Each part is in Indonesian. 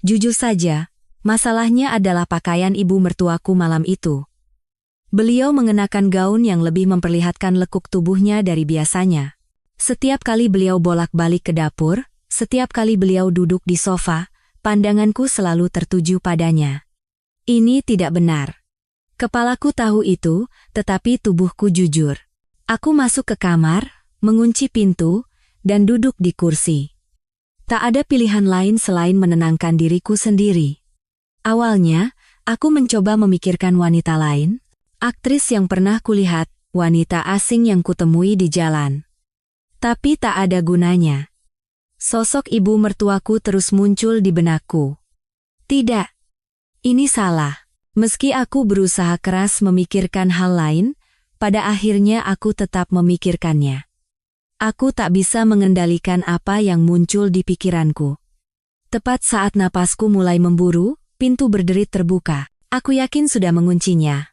Jujur saja, masalahnya adalah pakaian ibu mertuaku malam itu. Beliau mengenakan gaun yang lebih memperlihatkan lekuk tubuhnya dari biasanya. Setiap kali beliau bolak-balik ke dapur, setiap kali beliau duduk di sofa, pandanganku selalu tertuju padanya. Ini tidak benar. Kepalaku tahu itu, tetapi tubuhku jujur. Aku masuk ke kamar, mengunci pintu, dan duduk di kursi. Tak ada pilihan lain selain menenangkan diriku sendiri. Awalnya, aku mencoba memikirkan wanita lain, aktris yang pernah kulihat, wanita asing yang kutemui di jalan. Tapi tak ada gunanya. Sosok ibu mertuaku terus muncul di benakku. Tidak. Ini salah. Meski aku berusaha keras memikirkan hal lain, pada akhirnya aku tetap memikirkannya. Aku tak bisa mengendalikan apa yang muncul di pikiranku. Tepat saat napasku mulai memburu, pintu berderit terbuka. Aku yakin sudah menguncinya.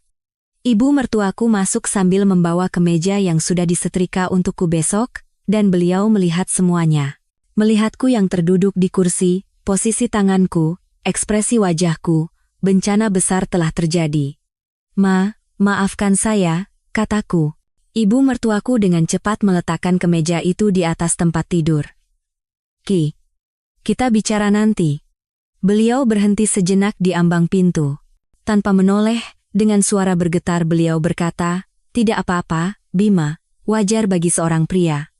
Ibu mertuaku masuk sambil membawa kemeja yang sudah disetrika untukku besok, dan beliau melihat semuanya. Melihatku yang terduduk di kursi, posisi tanganku, ekspresi wajahku, bencana besar telah terjadi. Maafkan saya, kataku. Ibu mertuaku dengan cepat meletakkan kemeja itu di atas tempat tidur. Kita bicara nanti. Beliau berhenti sejenak di ambang pintu. Tanpa menoleh, dengan suara bergetar beliau berkata, "Tidak apa-apa, Bima, wajar bagi seorang pria.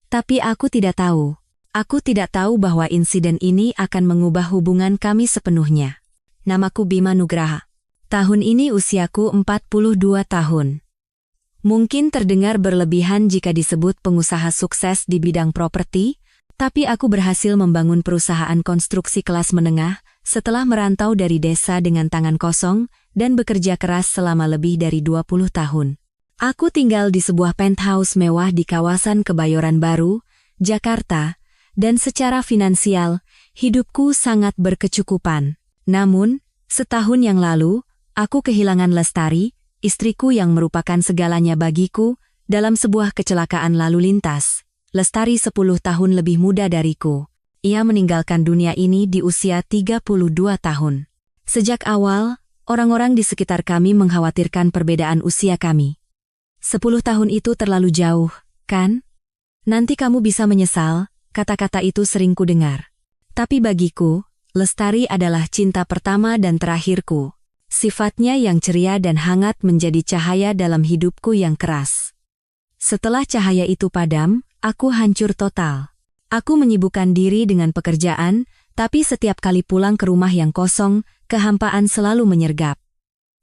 Tapi aku tidak tahu. Aku tidak tahu bahwa insiden ini akan mengubah hubungan kami sepenuhnya. Namaku Bima Nugraha. Tahun ini usiaku 42 tahun. Mungkin terdengar berlebihan jika disebut pengusaha sukses di bidang properti, tapi aku berhasil membangun perusahaan konstruksi kelas menengah setelah merantau dari desa dengan tangan kosong dan bekerja keras selama lebih dari 20 tahun. Aku tinggal di sebuah penthouse mewah di kawasan Kebayoran Baru, Jakarta, dan secara finansial, hidupku sangat berkecukupan. Namun, setahun yang lalu, aku kehilangan Lestari, istriku yang merupakan segalanya bagiku, dalam sebuah kecelakaan lalu lintas. Lestari 10 tahun lebih muda dariku. Ia meninggalkan dunia ini di usia 32 tahun. Sejak awal, orang-orang di sekitar kami mengkhawatirkan perbedaan usia kami. 10 tahun itu terlalu jauh, kan? Nanti kamu bisa menyesal, kata-kata itu sering ku dengar. Tapi bagiku, Lestari adalah cinta pertama dan terakhirku. Sifatnya yang ceria dan hangat menjadi cahaya dalam hidupku yang keras. Setelah cahaya itu padam, aku hancur total. Aku menyibukkan diri dengan pekerjaan, tapi setiap kali pulang ke rumah yang kosong, kehampaan selalu menyergap.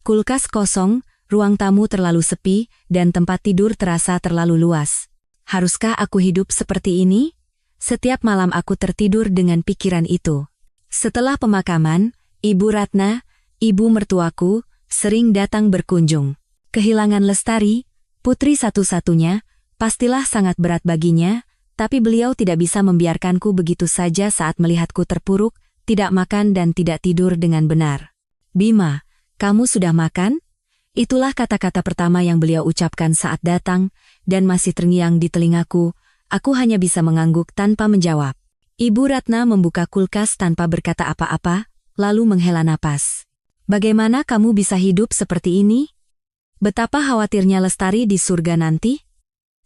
Kulkas kosong, ruang tamu terlalu sepi, dan tempat tidur terasa terlalu luas. Haruskah aku hidup seperti ini? Setiap malam aku tertidur dengan pikiran itu. Setelah pemakaman, Ibu Ratna, ibu mertuaku, sering datang berkunjung. Kehilangan Lestari, putri satu-satunya, pastilah sangat berat baginya, tapi beliau tidak bisa membiarkanku begitu saja saat melihatku terpuruk, tidak makan dan tidak tidur dengan benar. "Bima, kamu sudah makan?" Itulah kata-kata pertama yang beliau ucapkan saat datang, dan masih terngiang di telingaku. Aku hanya bisa mengangguk tanpa menjawab. Ibu Ratna membuka kulkas tanpa berkata apa-apa, lalu menghela napas. "Bagaimana kamu bisa hidup seperti ini? Betapa khawatirnya Lestari di surga nanti?"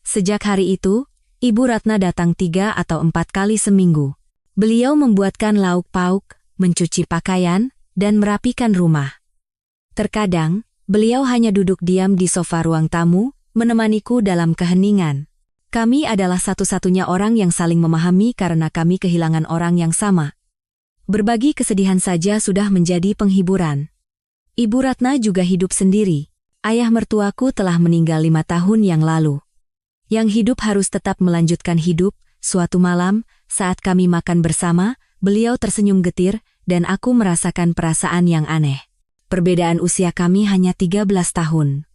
Sejak hari itu, Ibu Ratna datang 3 atau 4 kali seminggu. Beliau membuatkan lauk pauk, mencuci pakaian, dan merapikan rumah. Terkadang, beliau hanya duduk diam di sofa ruang tamu, menemaniku dalam keheningan. Kami adalah satu-satunya orang yang saling memahami karena kami kehilangan orang yang sama. Berbagi kesedihan saja sudah menjadi penghiburan. Ibu Ratna juga hidup sendiri. Ayah mertuaku telah meninggal 5 tahun yang lalu. Yang hidup harus tetap melanjutkan hidup. Suatu malam, saat kami makan bersama, beliau tersenyum getir, dan aku merasakan perasaan yang aneh. Perbedaan usia kami hanya 13 tahun.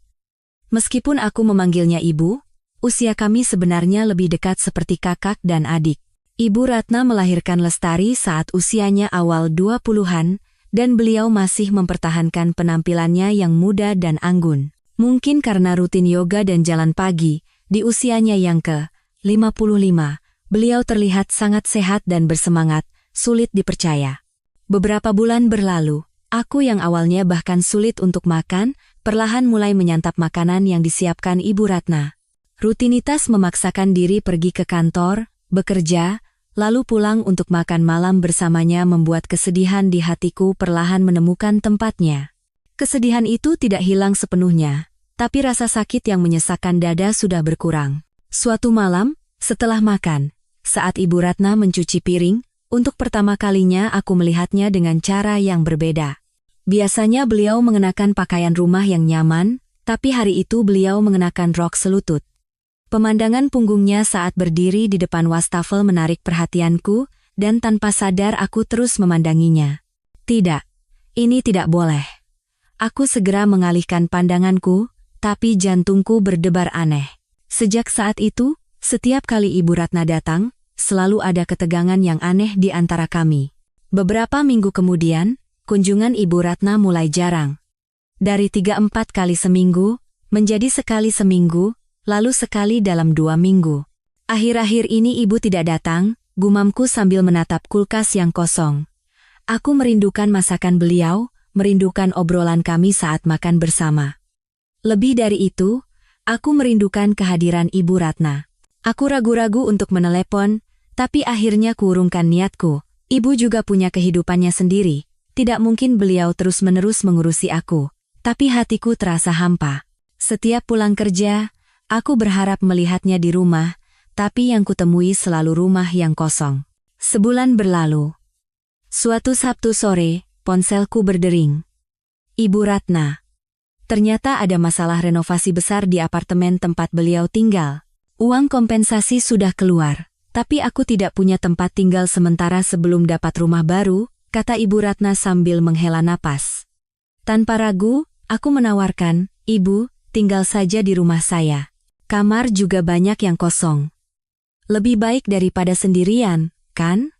Meskipun aku memanggilnya ibu, usia kami sebenarnya lebih dekat seperti kakak dan adik. Ibu Ratna melahirkan Lestari saat usianya awal 20-an, dan beliau masih mempertahankan penampilannya yang muda dan anggun. Mungkin karena rutin yoga dan jalan pagi, di usianya yang ke-55, beliau terlihat sangat sehat dan bersemangat, sulit dipercaya. Beberapa bulan berlalu, aku yang awalnya bahkan sulit untuk makan, perlahan mulai menyantap makanan yang disiapkan Ibu Ratna. Rutinitas memaksakan diri pergi ke kantor, bekerja, lalu pulang untuk makan malam bersamanya membuat kesedihan di hatiku perlahan menemukan tempatnya. Kesedihan itu tidak hilang sepenuhnya, tapi rasa sakit yang menyesakkan dada sudah berkurang. Suatu malam, setelah makan, saat Ibu Ratna mencuci piring, untuk pertama kalinya aku melihatnya dengan cara yang berbeda. Biasanya beliau mengenakan pakaian rumah yang nyaman, tapi hari itu beliau mengenakan rok selutut. Pemandangan punggungnya saat berdiri di depan wastafel menarik perhatianku, dan tanpa sadar aku terus memandanginya. Tidak, ini tidak boleh. Aku segera mengalihkan pandanganku, tapi jantungku berdebar aneh. Sejak saat itu, setiap kali Ibu Ratna datang, selalu ada ketegangan yang aneh di antara kami. Beberapa minggu kemudian, kunjungan Ibu Ratna mulai jarang. Dari 3-4 kali seminggu, menjadi sekali seminggu, lalu sekali dalam 2 minggu. Akhir-akhir ini Ibu tidak datang, gumamku sambil menatap kulkas yang kosong. Aku merindukan masakan beliau, merindukan obrolan kami saat makan bersama. Lebih dari itu, aku merindukan kehadiran Ibu Ratna. Aku ragu-ragu untuk menelepon, tapi akhirnya kuurungkan niatku. Ibu juga punya kehidupannya sendiri. Tidak mungkin beliau terus-menerus mengurusi aku. Tapi hatiku terasa hampa. Setiap pulang kerja, aku berharap melihatnya di rumah, tapi yang kutemui selalu rumah yang kosong. Sebulan berlalu. Suatu Sabtu sore, ponselku berdering. Ibu Ratna. Ternyata ada masalah renovasi besar di apartemen tempat beliau tinggal. Uang kompensasi sudah keluar, tapi aku tidak punya tempat tinggal sementara sebelum dapat rumah baru, kata Ibu Ratna sambil menghela napas. Tanpa ragu, aku menawarkan, Ibu, tinggal saja di rumah saya. Kamar juga banyak yang kosong. Lebih baik daripada sendirian, kan?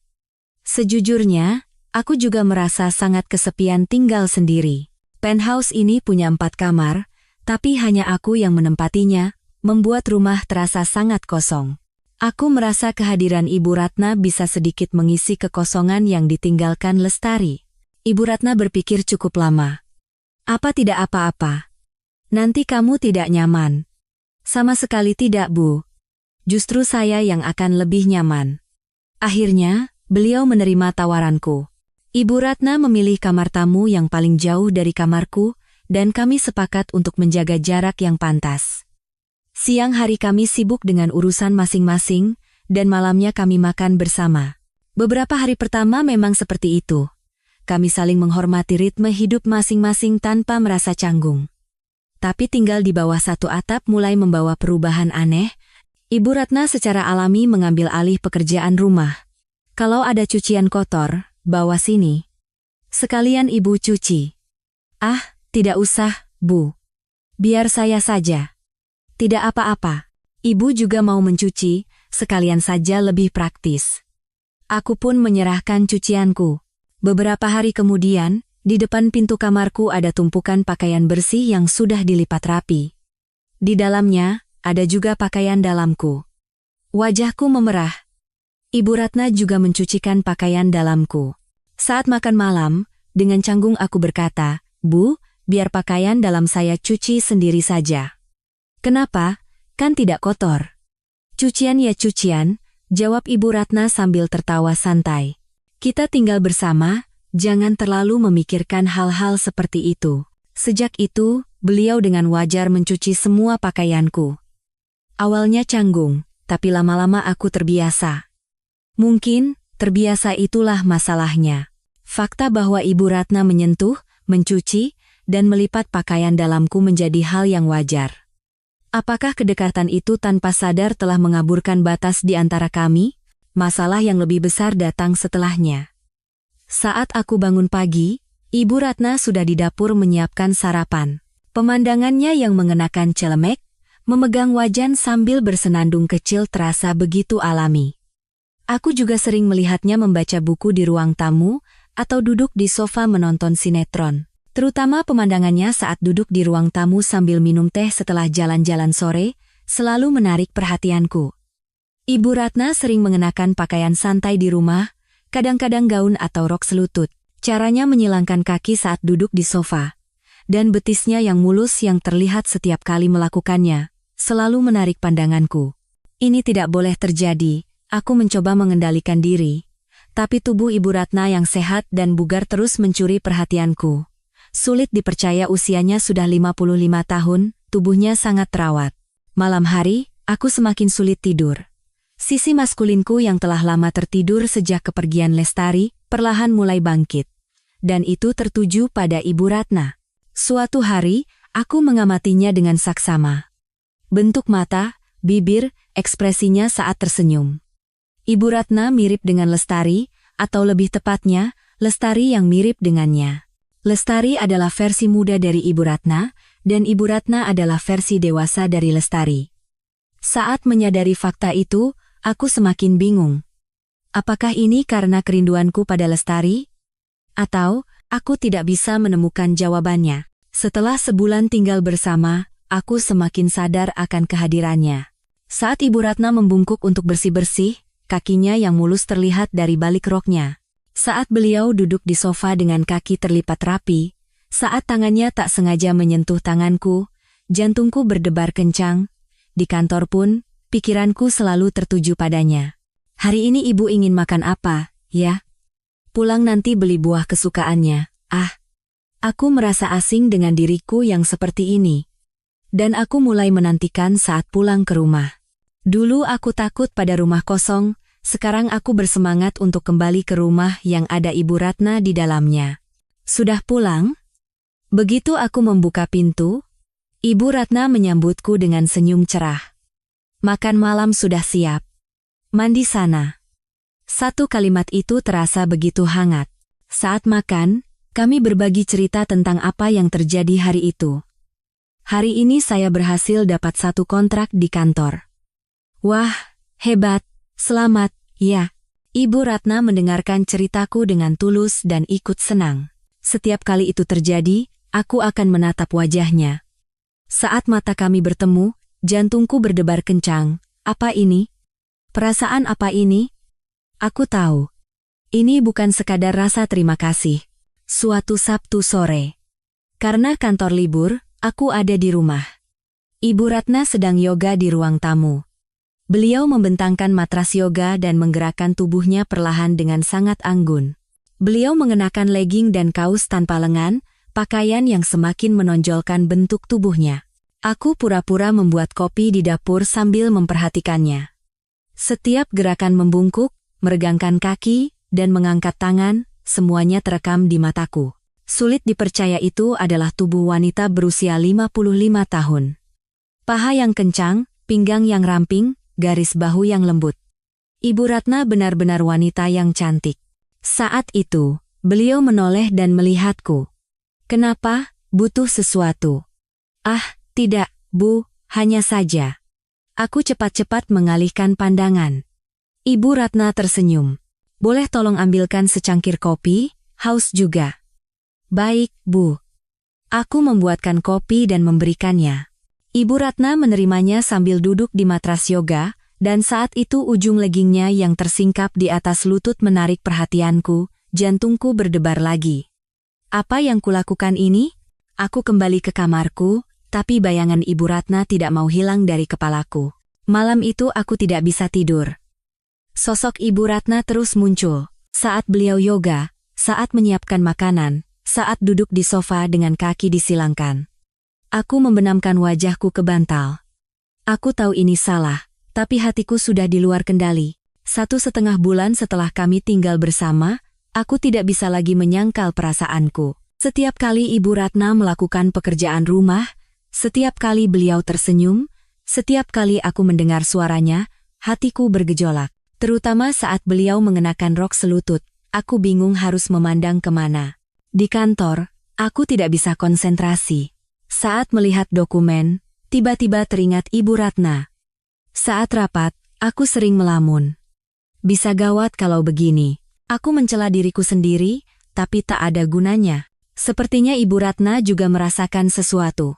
Sejujurnya, aku juga merasa sangat kesepian tinggal sendiri. Penthouse ini punya 4 kamar, tapi hanya aku yang menempatinya, membuat rumah terasa sangat kosong. Aku merasa kehadiran Ibu Ratna bisa sedikit mengisi kekosongan yang ditinggalkan Lestari. Ibu Ratna berpikir cukup lama. Apa tidak apa-apa? Nanti kamu tidak nyaman. Sama sekali tidak, Bu. Justru saya yang akan lebih nyaman. Akhirnya, beliau menerima tawaranku. Ibu Ratna memilih kamar tamu yang paling jauh dari kamarku, dan kami sepakat untuk menjaga jarak yang pantas. Siang hari kami sibuk dengan urusan masing-masing, dan malamnya kami makan bersama. Beberapa hari pertama memang seperti itu. Kami saling menghormati ritme hidup masing-masing tanpa merasa canggung. Tapi tinggal di bawah satu atap mulai membawa perubahan aneh. Ibu Ratna secara alami mengambil alih pekerjaan rumah. Kalau ada cucian kotor, bawa sini. Sekalian Ibu cuci. Ah, tidak usah, Bu. Biar saya saja. Tidak apa-apa. Ibu juga mau mencuci, sekalian saja lebih praktis. Aku pun menyerahkan cucianku. Beberapa hari kemudian, di depan pintu kamarku ada tumpukan pakaian bersih yang sudah dilipat rapi. Di dalamnya, ada juga pakaian dalamku. Wajahku memerah. Ibu Ratna juga mencucikan pakaian dalamku. Saat makan malam, dengan canggung aku berkata, Bu, biar pakaian dalam saya cuci sendiri saja. Kenapa? Kan tidak kotor. Cucian ya cucian, jawab Ibu Ratna sambil tertawa santai. Kita tinggal bersama, jangan terlalu memikirkan hal-hal seperti itu. Sejak itu, beliau dengan wajar mencuci semua pakaianku. Awalnya canggung, tapi lama-lama aku terbiasa. Mungkin, terbiasa itulah masalahnya. Fakta bahwa Ibu Ratna menyentuh, mencuci, dan melipat pakaian dalamku menjadi hal yang wajar. Apakah kedekatan itu tanpa sadar telah mengaburkan batas di antara kami? Masalah yang lebih besar datang setelahnya. Saat aku bangun pagi, Ibu Ratna sudah di dapur menyiapkan sarapan. Pemandangannya yang mengenakan celemek, memegang wajan sambil bersenandung kecil terasa begitu alami. Aku juga sering melihatnya membaca buku di ruang tamu, atau duduk di sofa menonton sinetron. Terutama pemandangannya saat duduk di ruang tamu sambil minum teh setelah jalan-jalan sore, selalu menarik perhatianku. Ibu Ratna sering mengenakan pakaian santai di rumah, kadang-kadang gaun atau rok selutut. Caranya menyilangkan kaki saat duduk di sofa, dan betisnya yang mulus yang terlihat setiap kali melakukannya, selalu menarik pandanganku. Ini tidak boleh terjadi, aku mencoba mengendalikan diri. Tapi tubuh Ibu Ratna yang sehat dan bugar terus mencuri perhatianku. Sulit dipercaya usianya sudah 55 tahun, tubuhnya sangat terawat. Malam hari, aku semakin sulit tidur. Sisi maskulinku yang telah lama tertidur sejak kepergian Lestari, perlahan mulai bangkit. Dan itu tertuju pada Ibu Ratna. Suatu hari, aku mengamatinya dengan saksama. Bentuk mata, bibir, ekspresinya saat tersenyum. Ibu Ratna mirip dengan Lestari, atau lebih tepatnya, Lestari yang mirip dengannya. Lestari adalah versi muda dari Ibu Ratna, dan Ibu Ratna adalah versi dewasa dari Lestari. Saat menyadari fakta itu, aku semakin bingung. Apakah ini karena kerinduanku pada Lestari? Atau, aku tidak bisa menemukan jawabannya. Setelah sebulan tinggal bersama, aku semakin sadar akan kehadirannya. Saat Ibu Ratna membungkuk untuk bersih-bersih, kakinya yang mulus terlihat dari balik roknya. Saat beliau duduk di sofa dengan kaki terlipat rapi, saat tangannya tak sengaja menyentuh tanganku, jantungku berdebar kencang. Di kantor pun, pikiranku selalu tertuju padanya. Hari ini ibu ingin makan apa, ya? Pulang nanti beli buah kesukaannya. Aku merasa asing dengan diriku yang seperti ini. Dan aku mulai menantikan saat pulang ke rumah. Dulu aku takut pada rumah kosong, sekarang aku bersemangat untuk kembali ke rumah yang ada Ibu Ratna di dalamnya. Sudah pulang? Begitu aku membuka pintu, Ibu Ratna menyambutku dengan senyum cerah. Makan malam sudah siap. Mandi sana. Satu kalimat itu terasa begitu hangat. Saat makan, kami berbagi cerita tentang apa yang terjadi hari itu. Hari ini saya berhasil dapat 1 kontrak di kantor. Wah, hebat, selamat, ya. Ibu Ratna mendengarkan ceritaku dengan tulus dan ikut senang. Setiap kali itu terjadi, aku akan menatap wajahnya. Saat mata kami bertemu, jantungku berdebar kencang. Apa ini? Perasaan apa ini? Aku tahu. Ini bukan sekadar rasa terima kasih. Suatu Sabtu sore. Karena kantor libur, aku ada di rumah. Ibu Ratna sedang yoga di ruang tamu. Beliau membentangkan matras yoga dan menggerakkan tubuhnya perlahan dengan sangat anggun. Beliau mengenakan legging dan kaus tanpa lengan, pakaian yang semakin menonjolkan bentuk tubuhnya. Aku pura-pura membuat kopi di dapur sambil memperhatikannya. Setiap gerakan membungkuk, meregangkan kaki, dan mengangkat tangan, semuanya terekam di mataku. Sulit dipercaya itu adalah tubuh wanita berusia 55 tahun. Paha yang kencang, pinggang yang ramping, garis bahu yang lembut. Ibu Ratna benar-benar wanita yang cantik. Saat itu, beliau menoleh dan melihatku. Kenapa? Butuh sesuatu? Tidak, Bu, hanya saja. Aku cepat-cepat mengalihkan pandangan. Ibu Ratna tersenyum. Boleh tolong ambilkan secangkir kopi? Haus juga. Baik, Bu. Aku membuatkan kopi dan memberikannya. Ibu Ratna menerimanya sambil duduk di matras yoga, dan saat itu ujung leggingnya yang tersingkap di atas lutut menarik perhatianku, jantungku berdebar lagi. Apa yang kulakukan ini? Aku kembali ke kamarku, tapi bayangan Ibu Ratna tidak mau hilang dari kepalaku. Malam itu aku tidak bisa tidur. Sosok Ibu Ratna terus muncul, saat beliau yoga, saat menyiapkan makanan, saat duduk di sofa dengan kaki disilangkan. Aku membenamkan wajahku ke bantal. Aku tahu ini salah, tapi hatiku sudah di luar kendali. 1,5 bulan setelah kami tinggal bersama, aku tidak bisa lagi menyangkal perasaanku. Setiap kali Ibu Ratna melakukan pekerjaan rumah, setiap kali beliau tersenyum, setiap kali aku mendengar suaranya, hatiku bergejolak. Terutama saat beliau mengenakan rok selutut, aku bingung harus memandang kemana. Di kantor, aku tidak bisa konsentrasi. Saat melihat dokumen, tiba-tiba teringat Ibu Ratna. Saat rapat, aku sering melamun. Bisa gawat kalau begini. Aku mencela diriku sendiri, tapi tak ada gunanya. Sepertinya Ibu Ratna juga merasakan sesuatu.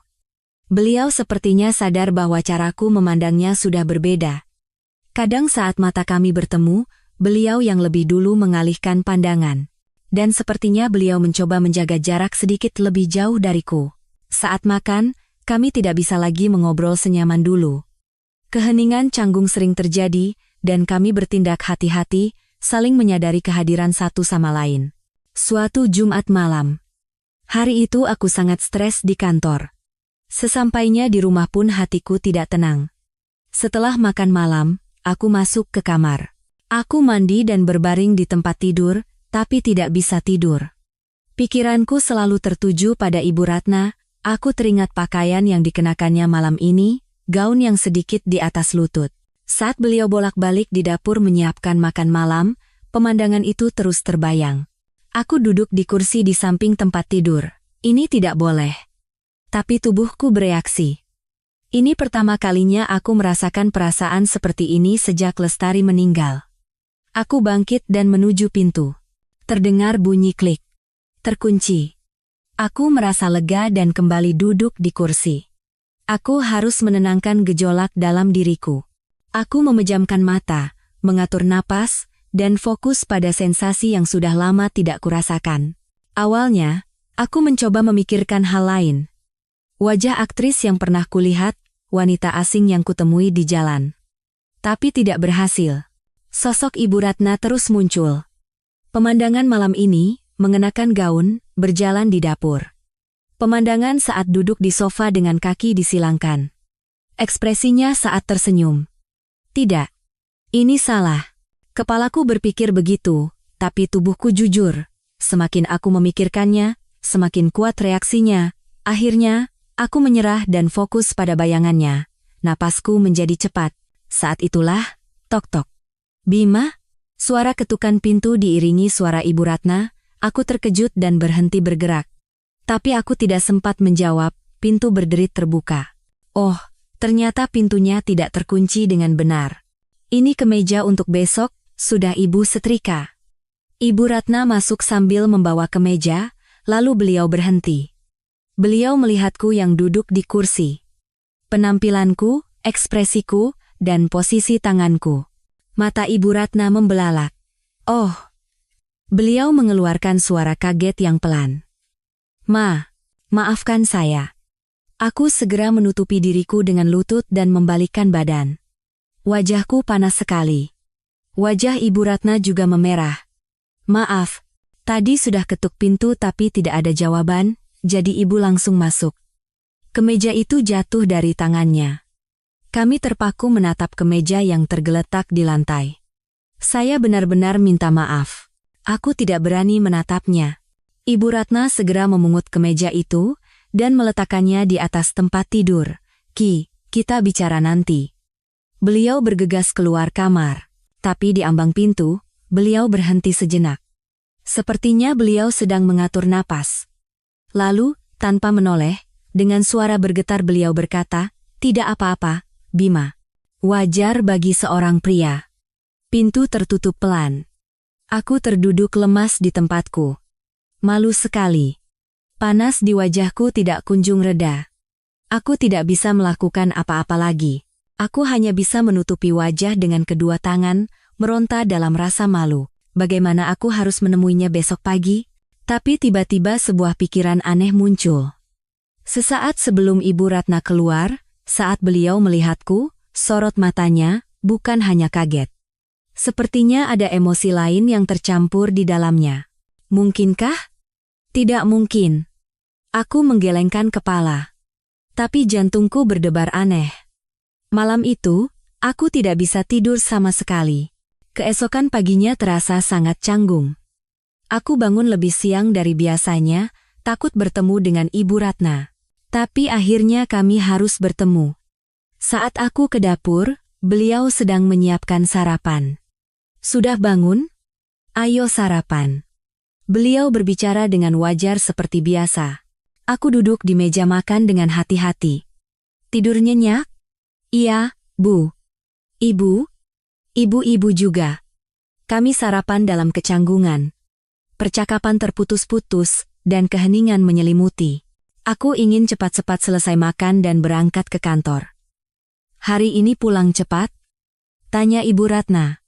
Beliau sepertinya sadar bahwa caraku memandangnya sudah berbeda. Kadang saat mata kami bertemu, beliau yang lebih dulu mengalihkan pandangan. dan sepertinya beliau mencoba menjaga jarak sedikit lebih jauh dariku. Saat makan, kami tidak bisa lagi mengobrol senyaman dulu. Keheningan canggung sering terjadi, dan kami bertindak hati-hati, saling menyadari kehadiran satu sama lain. Suatu Jumat malam. Hari itu aku sangat stres di kantor. Sesampainya di rumah pun hatiku tidak tenang. Setelah makan malam, aku masuk ke kamar. Aku mandi dan berbaring di tempat tidur, tapi tidak bisa tidur. Pikiranku selalu tertuju pada Ibu Ratna. Aku teringat pakaian yang dikenakannya malam ini, gaun yang sedikit di atas lutut. Saat beliau bolak-balik di dapur menyiapkan makan malam, pemandangan itu terus terbayang. Aku duduk di kursi di samping tempat tidur. Ini tidak boleh. Tapi tubuhku bereaksi. Ini pertama kalinya aku merasakan perasaan seperti ini sejak Lestari meninggal. Aku bangkit dan menuju pintu. Terdengar bunyi klik. Terkunci. Aku merasa lega dan kembali duduk di kursi. Aku harus menenangkan gejolak dalam diriku. Aku memejamkan mata, mengatur napas, dan fokus pada sensasi yang sudah lama tidak kurasakan. Awalnya, aku mencoba memikirkan hal lain. Wajah aktris yang pernah kulihat, wanita asing yang kutemui di jalan. Tapi tidak berhasil. Sosok Ibu Ratna terus muncul. Pemandangan malam ini, mengenakan gaun, berjalan di dapur. Pemandangan saat duduk di sofa dengan kaki disilangkan. Ekspresinya saat tersenyum. Tidak. Ini salah. Kepalaku berpikir begitu, tapi tubuhku jujur. Semakin aku memikirkannya, semakin kuat reaksinya. Akhirnya, aku menyerah dan fokus pada bayangannya. Napasku menjadi cepat. Saat itulah, tok-tok. Bima? Suara ketukan pintu diiringi suara Ibu Ratna. Aku terkejut dan berhenti bergerak. Tapi aku tidak sempat menjawab, pintu berderit terbuka. Oh, ternyata pintunya tidak terkunci dengan benar. Ini kemeja untuk besok, sudah Ibu setrika. Ibu Ratna masuk sambil membawa kemeja, lalu beliau berhenti. Beliau melihatku yang duduk di kursi. Penampilanku, ekspresiku, dan posisi tanganku. Mata Ibu Ratna membelalak. Oh. Beliau mengeluarkan suara kaget yang pelan. Maafkan saya. Aku segera menutupi diriku dengan lutut dan membalikkan badan. Wajahku panas sekali. Wajah Ibu Ratna juga memerah. Maaf, tadi sudah ketuk pintu tapi tidak ada jawaban, jadi Ibu langsung masuk. Kemeja itu jatuh dari tangannya. Kami terpaku menatap kemeja yang tergeletak di lantai. Saya benar-benar minta maaf. Aku tidak berani menatapnya. Ibu Ratna segera memungut kemeja itu dan meletakkannya di atas tempat tidur. Kita bicara nanti. Beliau bergegas keluar kamar. Tapi di ambang pintu, beliau berhenti sejenak. Sepertinya beliau sedang mengatur napas. Lalu, tanpa menoleh, dengan suara bergetar beliau berkata, "Tidak apa-apa, Bima. Wajar bagi seorang pria." Pintu tertutup pelan. Aku terduduk lemas di tempatku. Malu sekali. Panas di wajahku tidak kunjung reda. Aku tidak bisa melakukan apa-apa lagi. Aku hanya bisa menutupi wajah dengan kedua tangan, meronta dalam rasa malu. Bagaimana aku harus menemuinya besok pagi? Tapi tiba-tiba sebuah pikiran aneh muncul. Sesaat sebelum Ibu Ratna keluar, saat beliau melihatku, sorot matanya, bukan hanya kaget. Sepertinya ada emosi lain yang tercampur di dalamnya. Mungkinkah? Tidak mungkin. Aku menggelengkan kepala. Tapi jantungku berdebar aneh. Malam itu, aku tidak bisa tidur sama sekali. Keesokan paginya terasa sangat canggung. Aku bangun lebih siang dari biasanya, takut bertemu dengan Ibu Ratna. Tapi akhirnya kami harus bertemu. Saat aku ke dapur, beliau sedang menyiapkan sarapan. Sudah bangun? Ayo sarapan. Beliau berbicara dengan wajar seperti biasa. Aku duduk di meja makan dengan hati-hati. Tidur nyenyak? Iya, Bu. Ibu? Ibu-ibu juga. Kami sarapan dalam kecanggungan. Percakapan terputus-putus, dan keheningan menyelimuti. Aku ingin cepat-cepat selesai makan dan berangkat ke kantor. Hari ini pulang cepat? Tanya Ibu Ratna.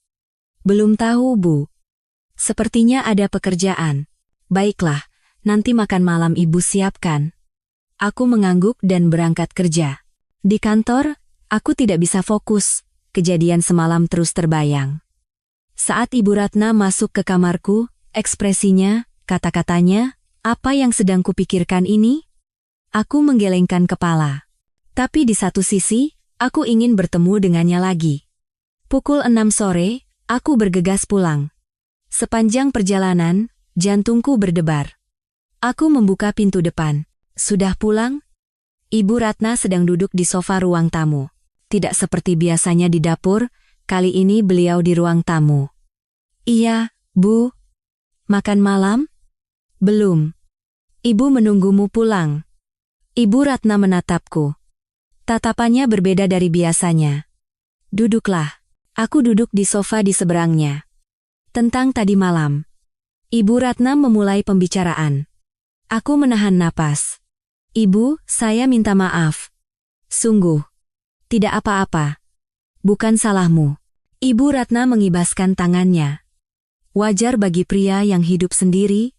Belum tahu, Bu. Sepertinya ada pekerjaan. Baiklah, nanti makan malam ibu siapkan. Aku mengangguk dan berangkat kerja. Di kantor, aku tidak bisa fokus, kejadian semalam terus terbayang. Saat Ibu Ratna masuk ke kamarku, ekspresinya, kata-katanya, apa yang sedang kupikirkan ini? Aku menggelengkan kepala. Tapi di satu sisi, aku ingin bertemu dengannya lagi. Pukul 6 sore, aku bergegas pulang. Sepanjang perjalanan, jantungku berdebar. Aku membuka pintu depan. Sudah pulang? Ibu Ratna sedang duduk di sofa ruang tamu. Tidak seperti biasanya di dapur, kali ini beliau di ruang tamu. Iya, Bu. Makan malam? Belum. Ibu menunggumu pulang. Ibu Ratna menatapku. Tatapannya berbeda dari biasanya. Duduklah. Aku duduk di sofa di seberangnya. Tentang tadi malam. Ibu Ratna memulai pembicaraan. Aku menahan napas. Ibu, saya minta maaf. Sungguh. Tidak apa-apa. Bukan salahmu. Ibu Ratna mengibaskan tangannya. Wajar bagi pria yang hidup sendiri.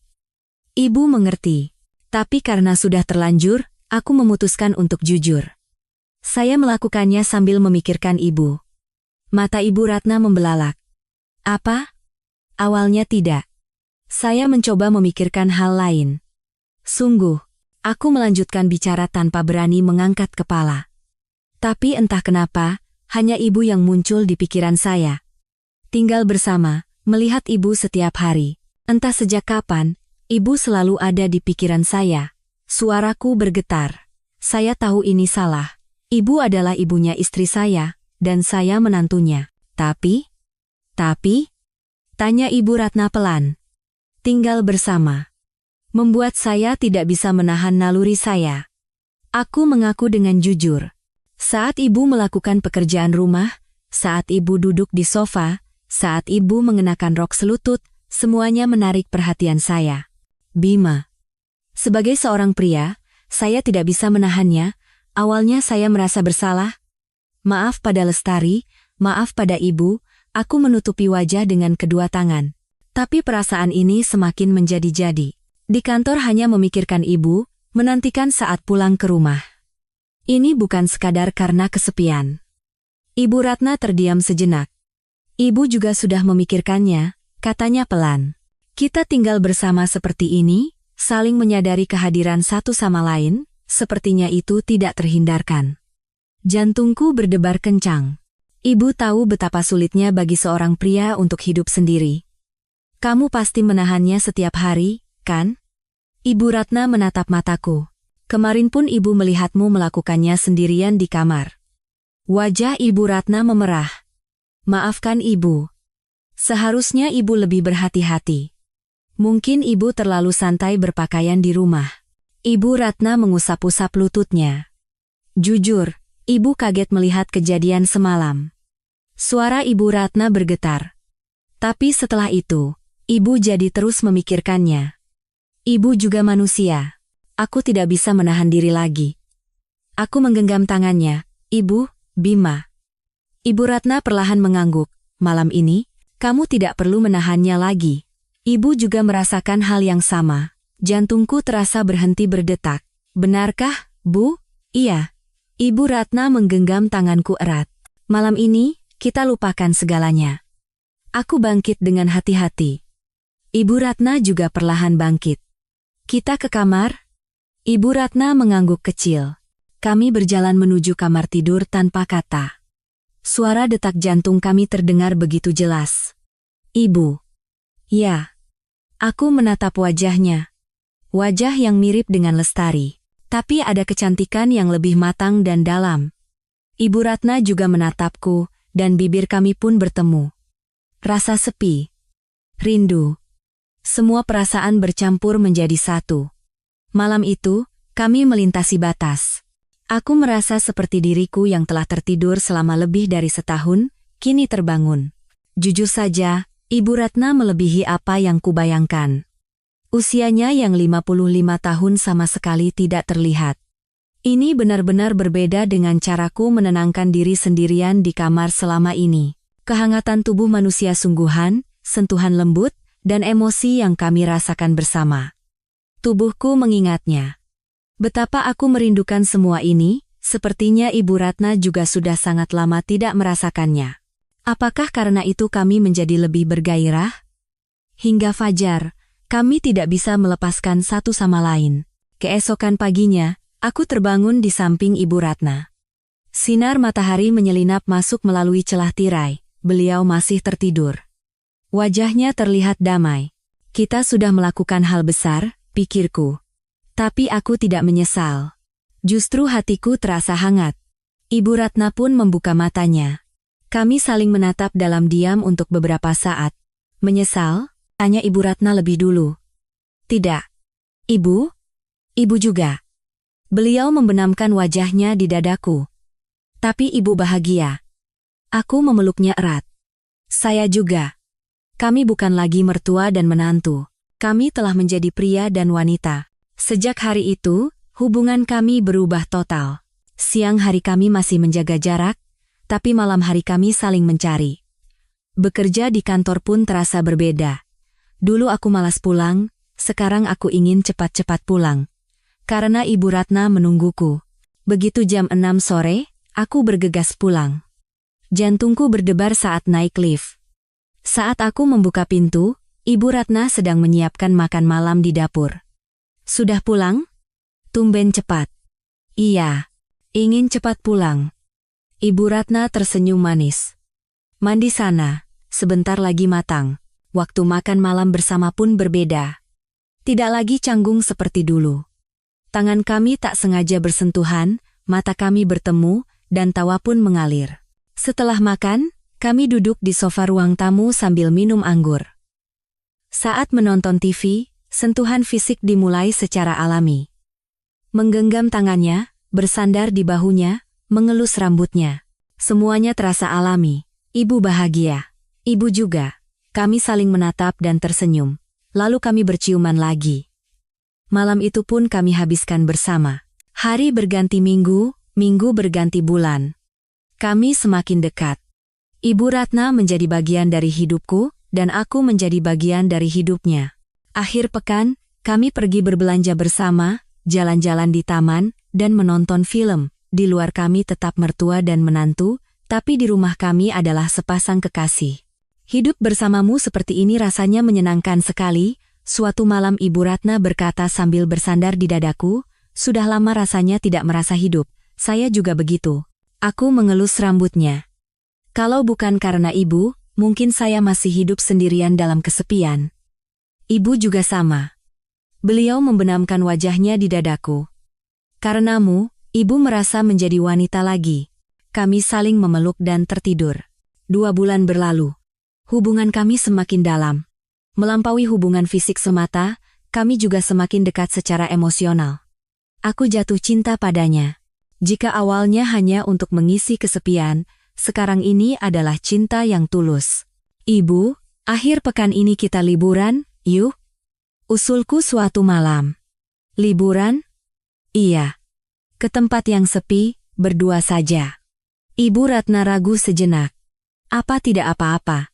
Ibu mengerti. Tapi karena sudah terlanjur, aku memutuskan untuk jujur. Saya melakukannya sambil memikirkan ibu. Mata Ibu Ratna membelalak. Apa? Awalnya tidak. Saya mencoba memikirkan hal lain. Sungguh, aku melanjutkan bicara tanpa berani mengangkat kepala. Tapi entah kenapa, hanya ibu yang muncul di pikiran saya. Tinggal bersama, melihat ibu setiap hari. Entah sejak kapan, ibu selalu ada di pikiran saya. Suaraku bergetar. Saya tahu ini salah. Ibu adalah ibunya istri saya, dan saya menantunya. Tapi? Tanya Ibu Ratna pelan. Tinggal bersama. Membuat saya tidak bisa menahan naluri saya. Aku mengaku dengan jujur. Saat ibu melakukan pekerjaan rumah, saat ibu duduk di sofa, saat ibu mengenakan rok selutut, semuanya menarik perhatian saya. Bima. Sebagai seorang pria, saya tidak bisa menahannya. Awalnya saya merasa bersalah. Maaf pada Lestari, maaf pada ibu, aku menutupi wajah dengan kedua tangan. Tapi perasaan ini semakin menjadi-jadi. Di kantor hanya memikirkan ibu, menantikan saat pulang ke rumah. Ini bukan sekadar karena kesepian. Ibu Ratna terdiam sejenak. Ibu juga sudah memikirkannya, katanya pelan. Kita tinggal bersama seperti ini, saling menyadari kehadiran satu sama lain, sepertinya itu tidak terhindarkan. Jantungku berdebar kencang. Ibu tahu betapa sulitnya bagi seorang pria untuk hidup sendiri. Kamu pasti menahannya setiap hari, kan? Ibu Ratna menatap mataku. Kemarin pun ibu melihatmu melakukannya sendirian di kamar. Wajah Ibu Ratna memerah. Maafkan ibu. Seharusnya ibu lebih berhati-hati. Mungkin ibu terlalu santai berpakaian di rumah. Ibu Ratna mengusap-usap lututnya. Jujur, ibu kaget melihat kejadian semalam. Suara Ibu Ratna bergetar. Tapi setelah itu, ibu jadi terus memikirkannya. Ibu juga manusia. Aku tidak bisa menahan diri lagi. Aku menggenggam tangannya. Ibu, Bima. Ibu Ratna perlahan mengangguk. Malam ini, kamu tidak perlu menahannya lagi. Ibu juga merasakan hal yang sama. Jantungku terasa berhenti berdetak. Benarkah, Bu? Iya. Ibu Ratna menggenggam tanganku erat. Malam ini, kita lupakan segalanya. Aku bangkit dengan hati-hati. Ibu Ratna juga perlahan bangkit. Kita ke kamar? Ibu Ratna mengangguk kecil. Kami berjalan menuju kamar tidur tanpa kata. Suara detak jantung kami terdengar begitu jelas. Ibu. Ya. Aku menatap wajahnya. Wajah yang mirip dengan Lestari. Tapi ada kecantikan yang lebih matang dan dalam. Ibu Ratna juga menatapku, dan bibir kami pun bertemu. Rasa sepi. Rindu. Semua perasaan bercampur menjadi satu. Malam itu, kami melintasi batas. Aku merasa seperti diriku yang telah tertidur selama lebih dari setahun, kini terbangun. Jujur saja, Ibu Ratna melebihi apa yang kubayangkan. Usianya yang 55 tahun sama sekali tidak terlihat. Ini benar-benar berbeda dengan caraku menenangkan diri sendirian di kamar selama ini. Kehangatan tubuh manusia sungguhan, sentuhan lembut, dan emosi yang kami rasakan bersama. Tubuhku mengingatnya. Betapa aku merindukan semua ini, sepertinya Ibu Ratna juga sudah sangat lama tidak merasakannya. Apakah karena itu kami menjadi lebih bergairah? Hingga fajar, kami tidak bisa melepaskan satu sama lain. Keesokan paginya, aku terbangun di samping Ibu Ratna. Sinar matahari menyelinap masuk melalui celah tirai. Beliau masih tertidur. Wajahnya terlihat damai. Kita sudah melakukan hal besar, pikirku. Tapi aku tidak menyesal. Justru hatiku terasa hangat. Ibu Ratna pun membuka matanya. Kami saling menatap dalam diam untuk beberapa saat. Menyesal? Tanya Ibu Ratna lebih dulu. Tidak. Ibu? Ibu juga. Beliau membenamkan wajahnya di dadaku. Tapi ibu bahagia. Aku memeluknya erat. Saya juga. Kami bukan lagi mertua dan menantu. Kami telah menjadi pria dan wanita. Sejak hari itu, hubungan kami berubah total. Siang hari kami masih menjaga jarak, tapi malam hari kami saling mencari. Bekerja di kantor pun terasa berbeda. Dulu aku malas pulang, sekarang aku ingin cepat-cepat pulang. Karena Ibu Ratna menungguku. Begitu jam 6 sore, aku bergegas pulang. Jantungku berdebar saat naik lift. Saat aku membuka pintu, Ibu Ratna sedang menyiapkan makan malam di dapur. Sudah pulang? Tumben cepat. Iya, ingin cepat pulang. Ibu Ratna tersenyum manis. Mandi sana, sebentar lagi matang. Waktu makan malam bersama pun berbeda. Tidak lagi canggung seperti dulu. Tangan kami tak sengaja bersentuhan, mata kami bertemu, dan tawa pun mengalir. Setelah makan, kami duduk di sofa ruang tamu sambil minum anggur. Saat menonton TV, sentuhan fisik dimulai secara alami. Menggenggam tangannya, bersandar di bahunya, mengelus rambutnya. Semuanya terasa alami. Ibu bahagia. Ibu juga. Kami saling menatap dan tersenyum. Lalu kami berciuman lagi. Malam itu pun kami habiskan bersama. Hari berganti minggu, minggu berganti bulan. Kami semakin dekat. Ibu Ratna menjadi bagian dari hidupku, dan aku menjadi bagian dari hidupnya. Akhir pekan, kami pergi berbelanja bersama, jalan-jalan di taman, dan menonton film. Di luar kami tetap mertua dan menantu, tapi di rumah kami adalah sepasang kekasih. Hidup bersamamu seperti ini rasanya menyenangkan sekali. Suatu malam Ibu Ratna berkata sambil bersandar di dadaku, sudah lama rasanya tidak merasa hidup. Saya juga begitu. Aku mengelus rambutnya. Kalau bukan karena ibu, mungkin saya masih hidup sendirian dalam kesepian. Ibu juga sama. Beliau membenamkan wajahnya di dadaku. Karenamu, ibu merasa menjadi wanita lagi. Kami saling memeluk dan tertidur. 2 bulan berlalu. Hubungan kami semakin dalam. Melampaui hubungan fisik semata, kami juga semakin dekat secara emosional. Aku jatuh cinta padanya. Jika awalnya hanya untuk mengisi kesepian, sekarang ini adalah cinta yang tulus. Ibu, akhir pekan ini kita liburan, yuk? Usulku suatu malam. Liburan? Iya. Ke tempat yang sepi, berdua saja. Ibu Ratna ragu sejenak. Apa tidak apa-apa?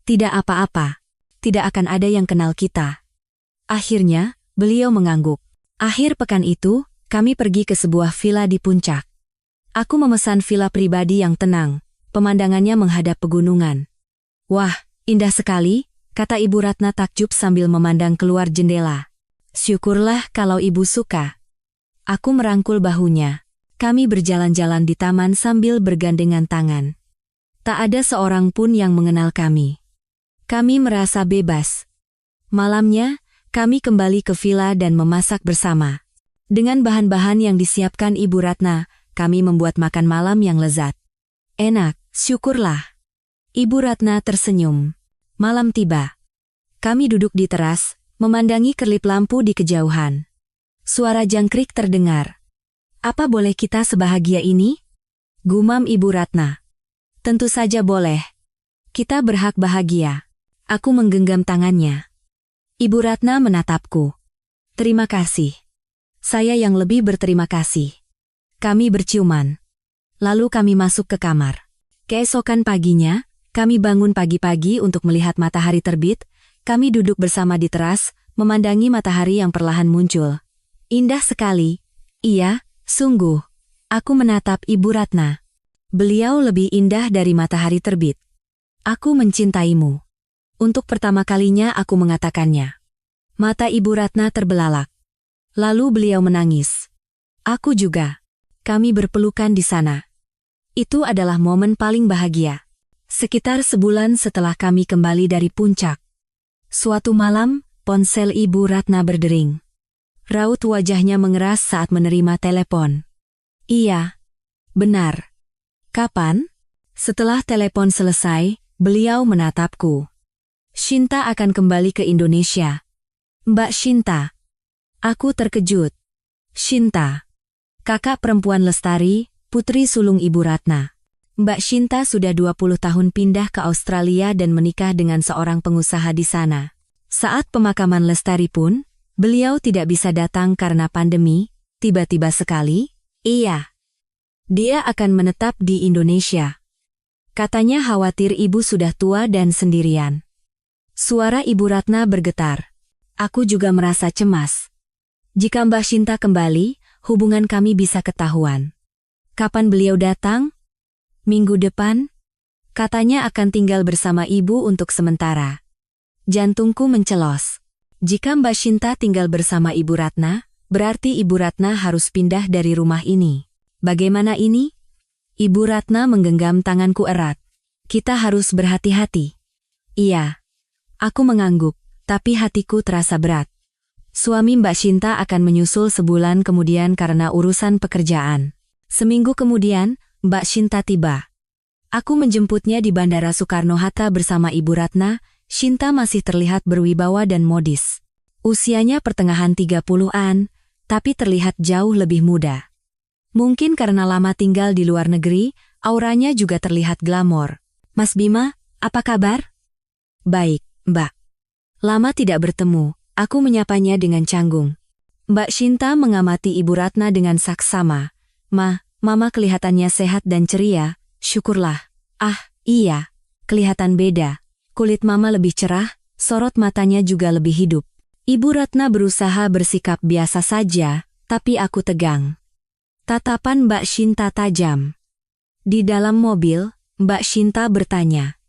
Tidak apa-apa. Tidak akan ada yang kenal kita. Akhirnya, beliau mengangguk. Akhir pekan itu, kami pergi ke sebuah villa di puncak. Aku memesan villa pribadi yang tenang, pemandangannya menghadap pegunungan. Wah, indah sekali, kata Ibu Ratna takjub sambil memandang keluar jendela. Syukurlah kalau ibu suka. Aku merangkul bahunya. Kami berjalan-jalan di taman sambil bergandengan tangan. Tak ada seorang pun yang mengenal kami. Kami merasa bebas. Malamnya, kami kembali ke villa dan memasak bersama. Dengan bahan-bahan yang disiapkan Ibu Ratna, kami membuat makan malam yang lezat. Enak, syukurlah. Ibu Ratna tersenyum. Malam tiba. Kami duduk di teras, memandangi kerlip lampu di kejauhan. Suara jangkrik terdengar. Apa boleh kita sebahagia ini? Gumam Ibu Ratna. Tentu saja boleh. Kita berhak bahagia. Aku menggenggam tangannya. Ibu Ratna menatapku. Terima kasih. Saya yang lebih berterima kasih. Kami berciuman. Lalu kami masuk ke kamar. Keesokan paginya, kami bangun pagi-pagi untuk melihat matahari terbit. Kami duduk bersama di teras, memandangi matahari yang perlahan muncul. Indah sekali. Iya, sungguh. Aku menatap Ibu Ratna. Beliau lebih indah dari matahari terbit. Aku mencintaimu. Untuk pertama kalinya aku mengatakannya. Mata Ibu Ratna terbelalak. Lalu beliau menangis. Aku juga. Kami berpelukan di sana. Itu adalah momen paling bahagia. Sekitar sebulan setelah kami kembali dari puncak. Suatu malam, ponsel Ibu Ratna berdering. Raut wajahnya mengeras saat menerima telepon. Iya. Benar. Kapan? Setelah telepon selesai, beliau menatapku. Shinta akan kembali ke Indonesia. Mbak Shinta. Aku terkejut. Shinta. Kakak perempuan Lestari, putri sulung Ibu Ratna. Mbak Shinta sudah 20 tahun pindah ke Australia dan menikah dengan seorang pengusaha di sana. Saat pemakaman Lestari pun, beliau tidak bisa datang karena pandemi. Tiba-tiba sekali, iya. Dia akan menetap di Indonesia. Katanya khawatir ibu sudah tua dan sendirian. Suara Ibu Ratna bergetar. Aku juga merasa cemas. Jika Mbak Shinta kembali, hubungan kami bisa ketahuan. Kapan beliau datang? Minggu depan? Katanya akan tinggal bersama ibu untuk sementara. Jantungku mencelos. Jika Mbak Shinta tinggal bersama Ibu Ratna, berarti Ibu Ratna harus pindah dari rumah ini. Bagaimana ini? Ibu Ratna menggenggam tanganku erat. Kita harus berhati-hati. Iya. Aku mengangguk, tapi hatiku terasa berat. Suami Mbak Shinta akan menyusul sebulan kemudian karena urusan pekerjaan. Seminggu kemudian, Mbak Shinta tiba. Aku menjemputnya di Bandara Soekarno-Hatta bersama Ibu Ratna. Shinta masih terlihat berwibawa dan modis. Usianya pertengahan 30-an, tapi terlihat jauh lebih muda. Mungkin karena lama tinggal di luar negeri, auranya juga terlihat glamor. Mas Bima, apa kabar? Baik, Mbak. Lama tidak bertemu, aku menyapanya dengan canggung. Mbak Shinta mengamati Ibu Ratna dengan saksama. Mama kelihatannya sehat dan ceria, syukurlah. Ah, iya, kelihatan beda. Kulit Mama lebih cerah, sorot matanya juga lebih hidup. Ibu Ratna berusaha bersikap biasa saja, tapi aku tegang. Tatapan Mbak Shinta tajam. Di dalam mobil, Mbak Shinta bertanya.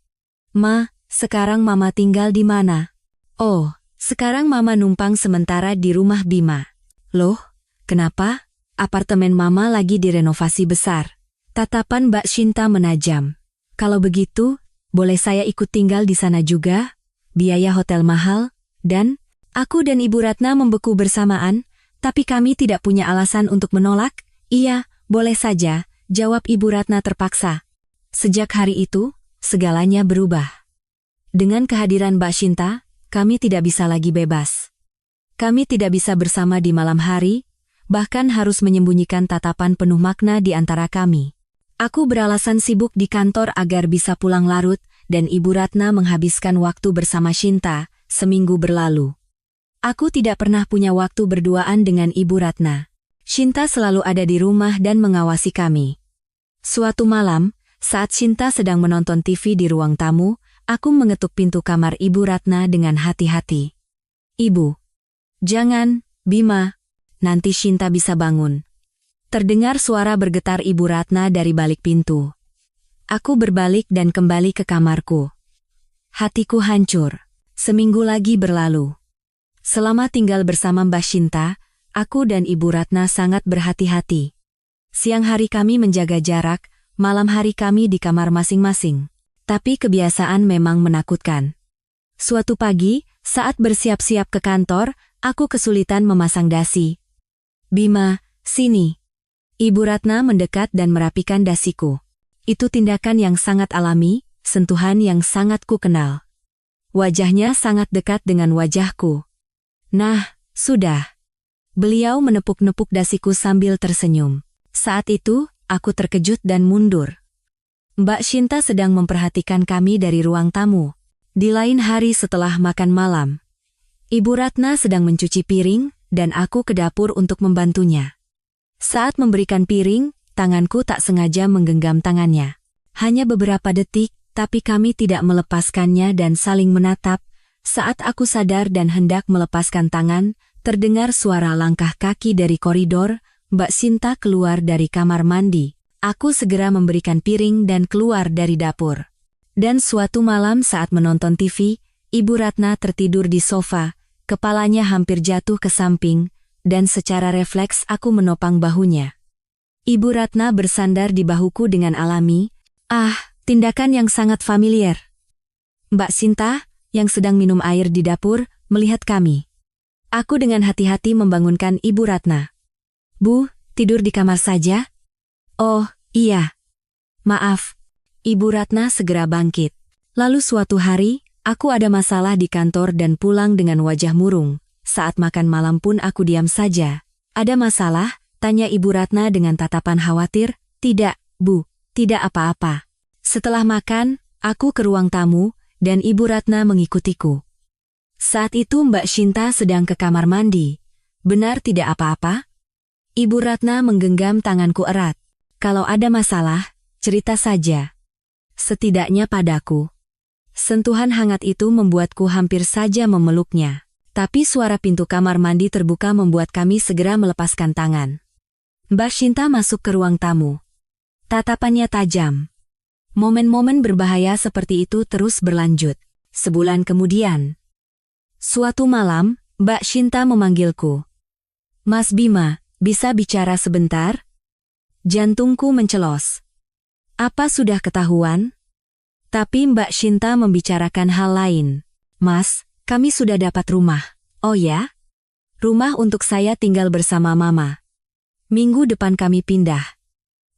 Sekarang Mama tinggal di mana? Oh, sekarang Mama numpang sementara di rumah Bima. Loh, kenapa? Apartemen Mama lagi direnovasi besar. Tatapan Mbak Shinta menajam. Kalau begitu, boleh saya ikut tinggal di sana juga? Biaya hotel mahal, dan aku dan Ibu Ratna membeku bersamaan, tapi kami tidak punya alasan untuk menolak. Iya, boleh saja, jawab Ibu Ratna terpaksa. Sejak hari itu, segalanya berubah. Dengan kehadiran Mbak Shinta, kami tidak bisa lagi bebas. Kami tidak bisa bersama di malam hari, bahkan harus menyembunyikan tatapan penuh makna di antara kami. Aku beralasan sibuk di kantor agar bisa pulang larut, dan Ibu Ratna menghabiskan waktu bersama Shinta. Seminggu berlalu. Aku tidak pernah punya waktu berduaan dengan Ibu Ratna. Shinta selalu ada di rumah dan mengawasi kami. Suatu malam, saat Shinta sedang menonton TV di ruang tamu, aku mengetuk pintu kamar Ibu Ratna dengan hati-hati. Ibu. Jangan, Bima. Nanti Shinta bisa bangun. Terdengar suara bergetar Ibu Ratna dari balik pintu. Aku berbalik dan kembali ke kamarku. Hatiku hancur. Seminggu lagi berlalu. Selama tinggal bersama Mbak Shinta, aku dan Ibu Ratna sangat berhati-hati. Siang hari kami menjaga jarak, malam hari kami di kamar masing-masing. Tapi kebiasaan memang menakutkan. Suatu pagi, saat bersiap-siap ke kantor, aku kesulitan memasang dasi. Bima, sini. Ibu Ratna mendekat dan merapikan dasiku. Itu tindakan yang sangat alami, sentuhan yang sangat ku kenal. Wajahnya sangat dekat dengan wajahku. Nah, sudah. Beliau menepuk-nepuk dasiku sambil tersenyum. Saat itu, aku terkejut dan mundur. Mbak Shinta sedang memperhatikan kami dari ruang tamu. Di lain hari setelah makan malam, Ibu Ratna sedang mencuci piring, dan aku ke dapur untuk membantunya. Saat memberikan piring, tanganku tak sengaja menggenggam tangannya. Hanya beberapa detik, tapi kami tidak melepaskannya dan saling menatap, Saat aku sadar dan hendak melepaskan tangan, terdengar suara langkah kaki dari koridor. Mbak Sinta keluar dari kamar mandi. Aku segera memberikan piring dan keluar dari dapur. Dan suatu malam saat menonton TV, Ibu Ratna tertidur di sofa, kepalanya hampir jatuh ke samping, dan secara refleks aku menopang bahunya. Ibu Ratna bersandar di bahuku dengan alami. Tindakan yang sangat familiar. Mbak Sinta, yang sedang minum air di dapur, melihat kami. Aku dengan hati-hati membangunkan Ibu Ratna. Bu, tidur di kamar saja? Oh, iya. Maaf. Ibu Ratna segera bangkit. Lalu suatu hari, aku ada masalah di kantor dan pulang dengan wajah murung. Saat makan malam pun aku diam saja. Ada masalah? Tanya Ibu Ratna dengan tatapan khawatir. Tidak, Bu, tidak apa-apa. Setelah makan, aku ke ruang tamu, dan Ibu Ratna mengikutiku. Saat itu Mbak Sinta sedang ke kamar mandi. Benar tidak apa-apa? Ibu Ratna menggenggam tanganku erat. Kalau ada masalah, cerita saja. Setidaknya padaku. Sentuhan hangat itu membuatku hampir saja memeluknya. Tapi suara pintu kamar mandi terbuka membuat kami segera melepaskan tangan. Mbak Sinta masuk ke ruang tamu. Tatapannya tajam. Momen-momen berbahaya seperti itu terus berlanjut. Sebulan kemudian. Suatu malam, Mbak Sinta memanggilku. Mas Bima, bisa bicara sebentar? Jantungku mencelos. Apa sudah ketahuan? Tapi Mbak Sinta membicarakan hal lain. Mas, kami sudah dapat rumah. Oh ya? Rumah untuk saya tinggal bersama Mama. Minggu depan kami pindah.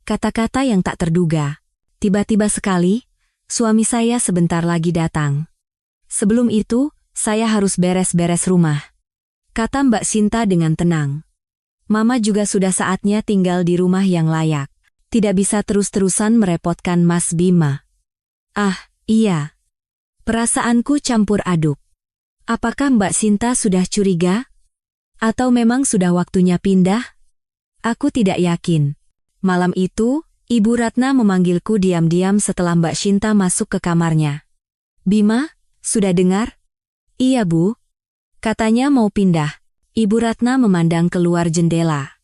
Kata-kata yang tak terduga. Tiba-tiba sekali, suami saya sebentar lagi datang. Sebelum itu, saya harus beres-beres rumah. Kata Mbak Sinta dengan tenang. Mama juga sudah saatnya tinggal di rumah yang layak. Tidak bisa terus-terusan merepotkan Mas Bima. Iya. Perasaanku campur aduk. Apakah Mbak Sinta sudah curiga? Atau memang sudah waktunya pindah? Aku tidak yakin. Malam itu, Ibu Ratna memanggilku diam-diam setelah Mbak Sinta masuk ke kamarnya. Bima, sudah dengar? Iya Bu. Katanya mau pindah. Ibu Ratna memandang keluar jendela.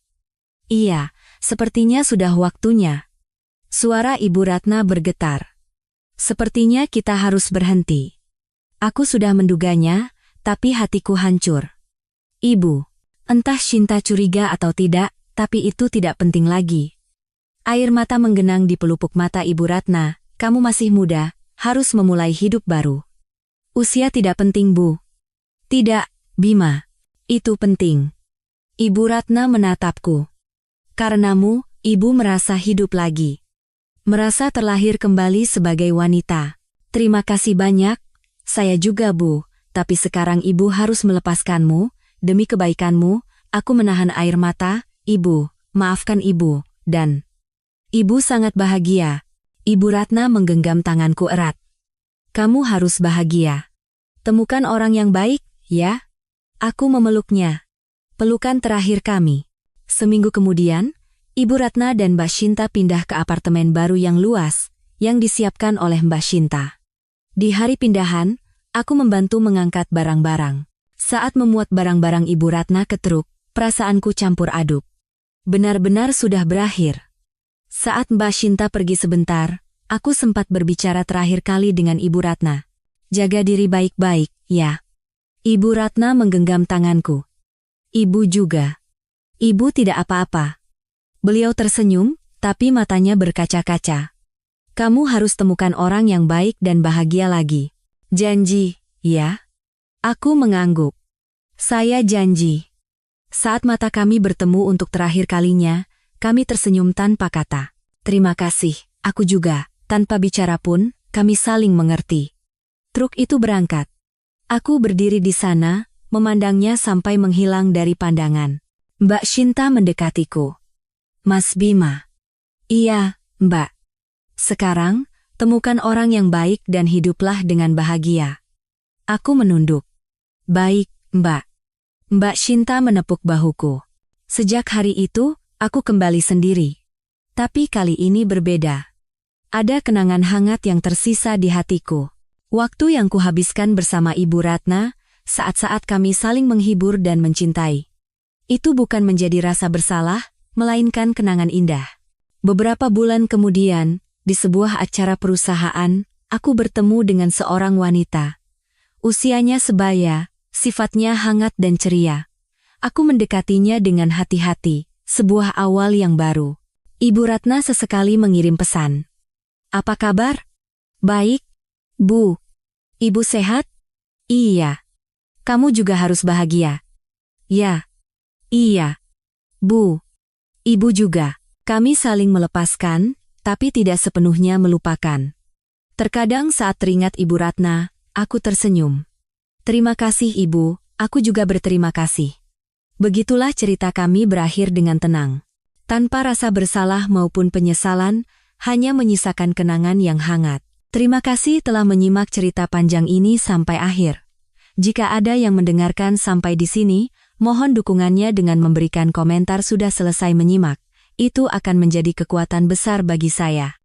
Iya, sepertinya sudah waktunya. Suara Ibu Ratna bergetar. Sepertinya kita harus berhenti. Aku sudah menduganya, tapi hatiku hancur. Ibu, entah Sinta curiga atau tidak, tapi itu tidak penting lagi. Air mata menggenang di pelupuk mata Ibu Ratna. Kamu masih muda, harus memulai hidup baru. Usia tidak penting, Bu. Tidak, Bima. Itu penting. Ibu Ratna menatapku. Karenamu, Ibu merasa hidup lagi. Merasa terlahir kembali sebagai wanita. Terima kasih banyak. Saya juga, Bu. Tapi sekarang Ibu harus melepaskanmu. Demi kebaikanmu, aku menahan air mata. Ibu, maafkan Ibu. Dan Ibu sangat bahagia. Ibu Ratna menggenggam tanganku erat. Kamu harus bahagia. Temukan orang yang baik, ya? Aku memeluknya. Pelukan terakhir kami. Seminggu kemudian, Ibu Ratna dan Mbak Sinta pindah ke apartemen baru yang luas, yang disiapkan oleh Mbak Sinta. Di hari pindahan, aku membantu mengangkat barang-barang. Saat memuat barang-barang Ibu Ratna ke truk, perasaanku campur aduk. Benar-benar sudah berakhir. Saat Mbak Sinta pergi sebentar, aku sempat berbicara terakhir kali dengan Ibu Ratna. Jaga diri baik-baik, ya. Ibu Ratna menggenggam tanganku. Ibu juga. Ibu tidak apa-apa. Beliau tersenyum, tapi matanya berkaca-kaca. Kamu harus temukan orang yang baik dan bahagia lagi. Janji, ya? Aku mengangguk. Saya janji. Saat mata kami bertemu untuk terakhir kalinya, kami tersenyum tanpa kata. Terima kasih, aku juga. Tanpa bicara pun, kami saling mengerti. Truk itu berangkat. Aku berdiri di sana, memandangnya sampai menghilang dari pandangan. Mbak Sinta mendekatiku. Mas Bima. Iya, Mbak. Sekarang, temukan orang yang baik dan hiduplah dengan bahagia. Aku menunduk. Baik, Mbak. Mbak Sinta menepuk bahuku. Sejak hari itu, aku kembali sendiri. Tapi kali ini berbeda. Ada kenangan hangat yang tersisa di hatiku. Waktu yang kuhabiskan bersama Ibu Ratna, saat-saat kami saling menghibur dan mencintai. Itu bukan menjadi rasa bersalah, melainkan kenangan indah. Beberapa bulan kemudian, di sebuah acara perusahaan, aku bertemu dengan seorang wanita. Usianya sebaya, sifatnya hangat dan ceria. Aku mendekatinya dengan hati-hati, sebuah awal yang baru. Ibu Ratna sesekali mengirim pesan. "Apa kabar?" "Baik, Bu." "Ibu sehat?" "Iya." "Kamu juga harus bahagia." "Ya." "Iya." "Bu." "Ibu juga." Kami saling melepaskan, tapi tidak sepenuhnya melupakan. Terkadang saat teringat Ibu Ratna, aku tersenyum. "Terima kasih Ibu, aku juga berterima kasih." Begitulah cerita kami berakhir dengan tenang. Tanpa rasa bersalah maupun penyesalan, hanya menyisakan kenangan yang hangat. Terima kasih telah menyimak cerita panjang ini sampai akhir. Jika ada yang mendengarkan sampai di sini, mohon dukungannya dengan memberikan komentar sudah selesai menyimak. Itu akan menjadi kekuatan besar bagi saya.